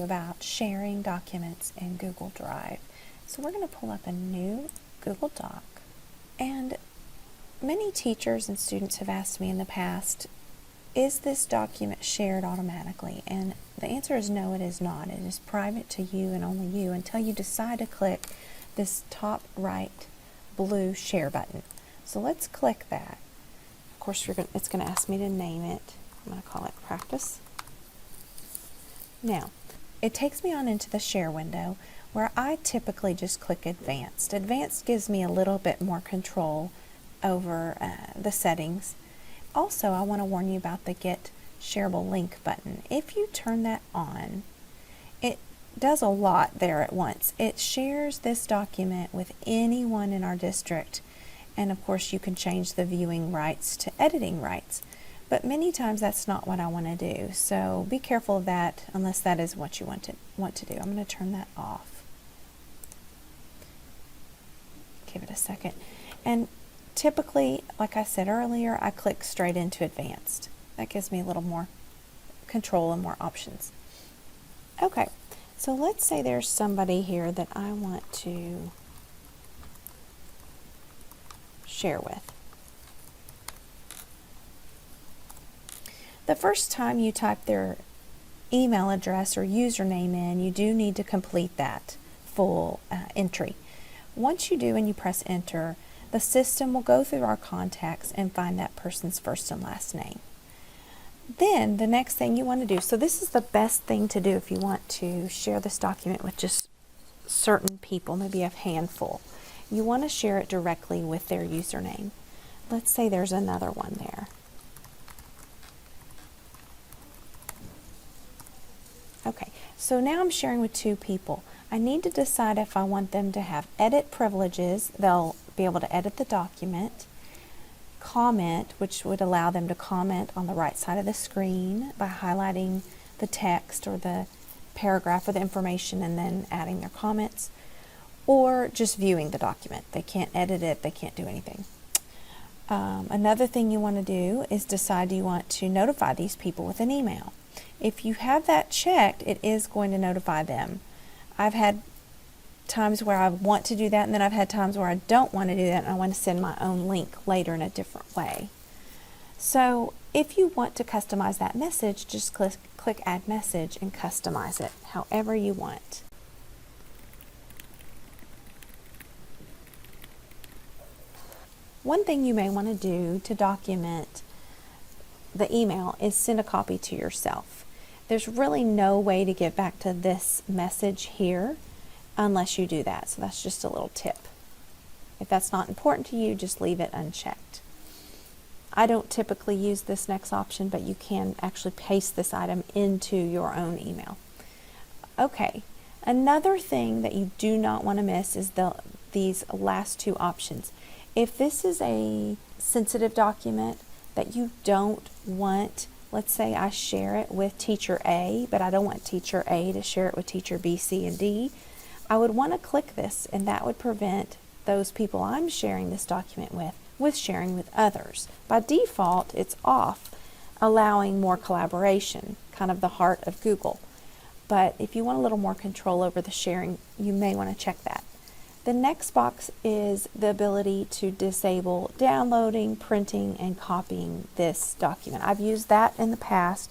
about sharing documents in Google Drive. So we're going to pull up a new Google Doc. And many teachers and students have asked me in the past, is this document shared automatically? And the answer is no, it is not. It is private to you and only you until you decide to click this top right blue share button. So let's click that. Of course, it's going to ask me to name it. I'm going to call it Practice. Now, it takes me on into the share window where I typically just click Advanced. Advanced gives me a little bit more control over the settings. Also, I want to warn you about the Get Shareable Link button. If you turn that on, it does a lot there at once. It shares this document with anyone in our district, and of course you can change the viewing rights to editing rights. But many times that's not what I want to do, so be careful of that unless that is what you want to do. I'm going to turn that off. Give it a second. And typically, like I said earlier, I click straight into Advanced. That gives me a little more control and more options. Okay, so let's say there's somebody here that I want to share with. The first time you type their email address or username in, you do need to complete that full entry. Once you do and you press enter, the system will go through our contacts and find that person's first and last name. Then the next thing you want to do, so this is the best thing to do if you want to share this document with just certain people, maybe a handful. You want to share it directly with their username. Let's say there's another one there. Okay, so now I'm sharing with two people. I need to decide if I want them to have edit privileges. They'll be able to edit the document. Comment, which would allow them to comment on the right side of the screen by highlighting the text or the paragraph or the information and then adding their comments. Or just viewing the document. They can't edit it, they can't do anything. Another thing you want to do is decide you want to notify these people with an email. If you have that checked, it is going to notify them. I've had times where I want to do that, and then I've had times where I don't want to do that and I want to send my own link later in a different way. So if you want to customize that message, just click Add Message and customize it however you want. One thing you may want to do to document the email is send a copy to yourself. There's really no way to get back to this message here unless you do that. So that's just a little tip. If that's not important to you, just leave it unchecked. I don't typically use this next option, but you can actually paste this item into your own email. Okay, another thing that you do not want to miss is these last two options. If this is a sensitive document that you don't want, let's say I share it with teacher A, but I don't want teacher A to share it with teacher B, C, and D, I would want to click this, and that would prevent those people I'm sharing this document with sharing with others. By default, it's off, allowing more collaboration, kind of the heart of Google. But if you want a little more control over the sharing, you may want to check that. The next box is the ability to disable downloading, printing, and copying this document. I've used that in the past.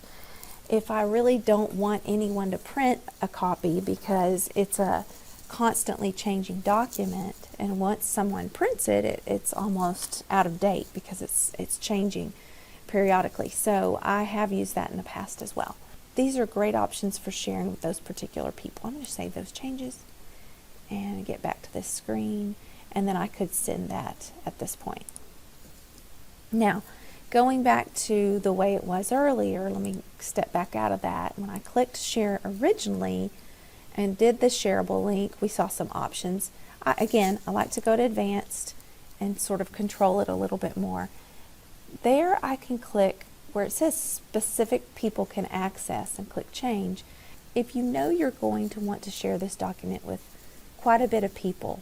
If I really don't want anyone to print a copy because it's a constantly changing document, and once someone prints it, it's almost out of date because it's changing periodically. So I have used that in the past as well. These are great options for sharing with those particular people. I'm going to save those changes and get back to this screen, and then I could send that at this point. Now, going back to the way it was earlier, let me step back out of that. When I clicked share originally and did the shareable link, we saw some options. Again, I like to go to advanced and sort of control it a little bit more. There I can click where it says specific people can access and click change. If you know you're going to want to share this document with quite a bit of people,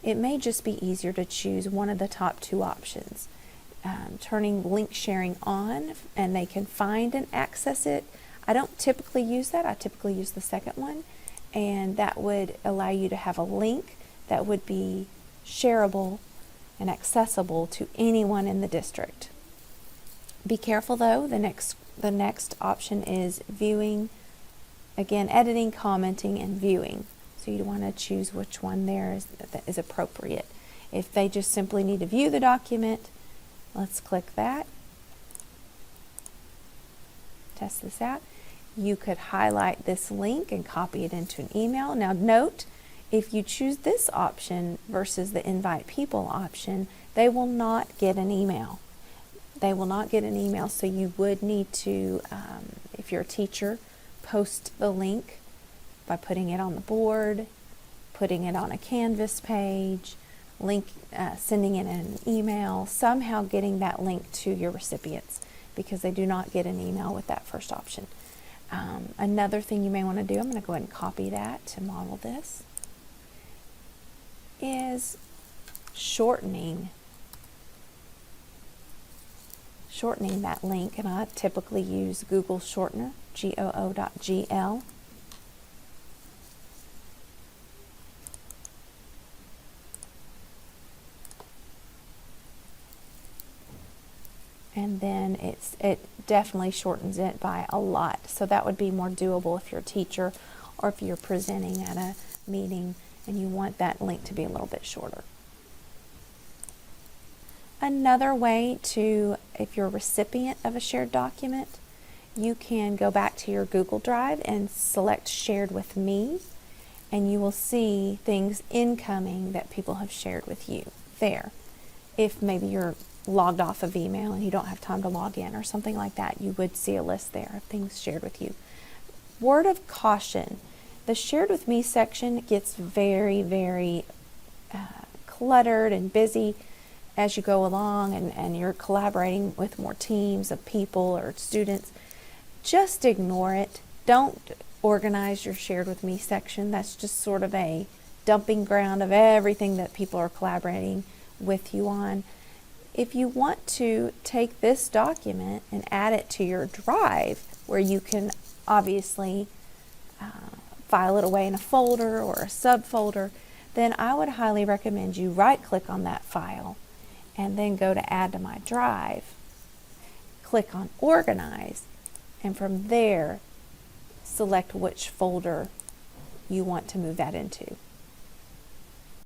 it may just be easier to choose one of the top two options. Turning link sharing on and they can find and access it. I don't typically use that. I typically use the second one, and that would allow you to have a link that would be shareable and accessible to anyone in the district. Be careful though, the next option is viewing. Again, editing, commenting, and viewing. So you want to choose which one there is appropriate. If they just simply need to view the document, let's click that. Test this out. You could highlight this link and copy it into an email. Now note, if you choose this option versus the invite people option, they will not get an email. They will not get an email, so you would need to, if you're a teacher, post the link by putting it on the board, putting it on a Canvas page, sending it in an email, somehow getting that link to your recipients, because they do not get an email with that first option. Another thing you may want to do, I'm going to go ahead and copy that to model this, is shortening that link, and I typically use Google Shortener, GOO.GL. And then it definitely shortens it by a lot. So that would be more doable if you're a teacher or if you're presenting at a meeting and you want that link to be a little bit shorter. Another way to, if you're a recipient of a shared document, you can go back to your Google Drive and select Shared with Me, and you will see things incoming that people have shared with you there. If maybe you're logged off of email and you don't have time to log in or something like that, you would see a list there of things shared with you. Word of caution, the Shared with Me section gets very, very cluttered and busy as you go along, and you're collaborating with more teams of people or students. Just ignore it. Don't organize your Shared with Me section. That's just sort of a dumping ground of everything that people are collaborating with you on. If you want to take this document and add it to your drive, where you can obviously file it away in a folder or a subfolder, then I would highly recommend you right-click on that file and then go to Add to My Drive, click on Organize, and from there select which folder you want to move that into.